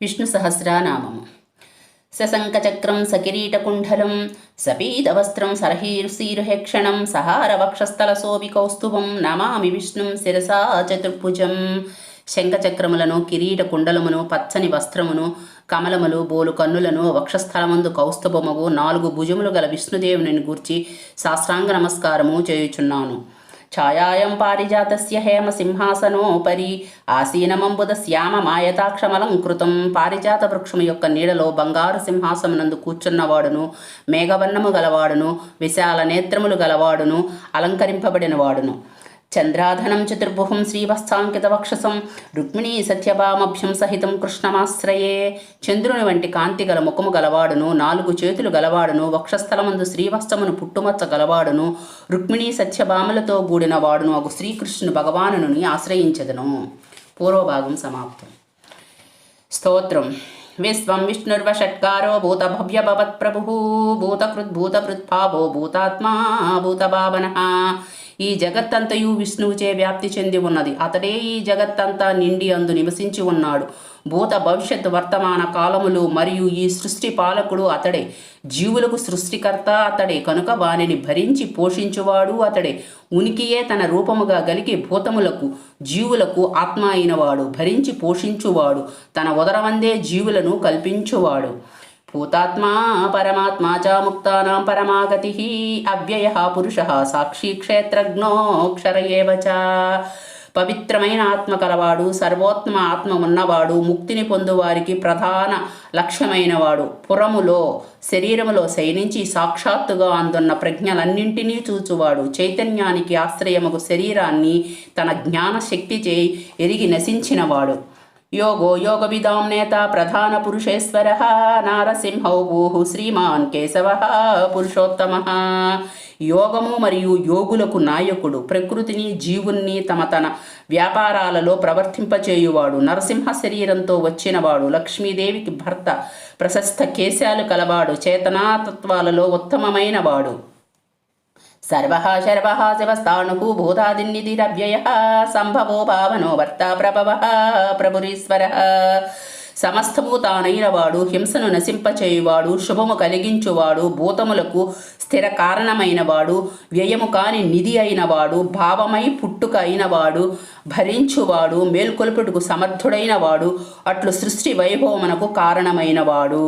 విష్ణు సహస్రనామము. సశంఖచక్రం సకిరీటకుండలం సపీతవస్త్రం సరహీరుశీరుహేక్షణం సహారవక్షస్థలశోభికౌస్తుభం నమామి విష్ణుం శిరసా చతుర్భుజం. శంఖచక్రములను, కిరీట కుండలమును, పచ్చని వస్త్రమును, కమలములు, బోలు కన్నులను, వక్షస్థలమందు కౌస్తుభముగు 4 భుజములు గల విష్ణుదేవుని గూర్చి సాష్టాంగ నమస్కారము చేయుచున్నాను. ఛాయాయం పారిజాతస్య హేమ సింహాసనోపరి ఆసీనమంబుద శ్యామమాయతాక్షమలంకృతం. పారిజాత వృక్షము యొక్క నీడలో బంగారు సింహాసమునందు కూర్చున్నవాడును, మేఘవర్ణము గలవాడును, విశాల నేత్రములు గలవాడును, అలంకరింపబడినవాడును. చంద్రాధనం చతుర్భుహం శ్రీవత్సాంకిత వక్షసం రుక్మిణీ సత్యభామభ్యం సహితం కృష్ణమాశ్రయే. చంద్రుని వంటి కాంతి గల ముఖము గలవాడును, 4 చేతులు గలవాడును, వక్షస్థలమందు శ్రీవత్సమును పుట్టుమచ్చ గలవాడును, రుక్మిణీ సత్యభామలతో కూడిన వాడును అగు శ్రీకృష్ణుని భగవానుని ఆశ్రయించదను. పూర్వభాగం సమాప్తం. స్తోత్రం. విశ్వం విష్ణుర్వషట్కారో భూతభవ్యభవత్ప్రభు భూతకృద్భూతభృద్భావో భూతాత్మా భూతభావనః. ఈ జగత్తంతయు విష్ణువుచే వ్యాప్తి చెంది ఉన్నది. అతడే ఈ జగత్తంతా నిండి అందు నివసించి ఉన్నాడు. భూత భవిష్యత్ వర్తమాన కాలములు మరియు ఈ సృష్టి పాలకుడు అతడే. జీవులకు సృష్టికర్త అతడే కనుక వానిని భరించి పోషించువాడు అతడే. ఉనికియే తన రూపముగా గలిగి భూతములకు జీవులకు ఆత్మ అయినవాడు, భరించి పోషించువాడు, తన ఉదరమందే జీవులను కల్పించువాడు. భూతాత్మా పరమాత్మా చ ముక్తానాం పరమాగతి అవ్యయ పురుష సాక్షి క్షేత్రజ్ఞోక్షర ఏవ చ. పవిత్రమైన ఆత్మ కలవాడు, సర్వోత్తమ ఆత్మ ఉన్నవాడు, ముక్తిని పొందువారికి ప్రధాన లక్ష్యమైనవాడు, పురములో శరీరములో శయనించి సాక్షాత్తుగా అందున్న ప్రజ్ఞలన్నింటినీ చూచువాడు, చైతన్యానికి ఆశ్రయముకు శరీరాన్ని తన జ్ఞానశక్తిచే ఎరిగి నశించినవాడు. యోగో యోగవిదాం నేత ప్రధాన పురుషేశ్వర నారసింహౌ భూహు శ్రీమాన్ కేశవ పురుషోత్తమ. యోగము మరియు యోగులకు నాయకుడు, ప్రకృతిని జీవుణ్ణి తన వ్యాపారాలలో ప్రవర్తింపచేయువాడు, నరసింహ శరీరంతో వచ్చినవాడు, లక్ష్మీదేవికి భర్త, ప్రశస్త కేశాలు కలవాడు, చేతనాతత్వాలలో ఉత్తమమైన వాడు. సర్వః శర్వః శివస్థాణుః భూతాదినిధిరవ్యయః సంభవో భావనో భర్త ప్రభవః ప్రభురీశ్వరః. సమస్తము తానైనవాడు, హింసను నశింపచేయువాడు, శుభము కలిగించువాడు, భూతములకు స్థిర కారణమైనవాడు, వ్యయము కాని నిధి అయినవాడు, భావమై పుట్టుక అయినవాడు, భరించువాడు, మేల్కొల్పుటకు సమర్థుడైనవాడు, అట్లు సృష్టి వైభవమునకు కారణమైనవాడు.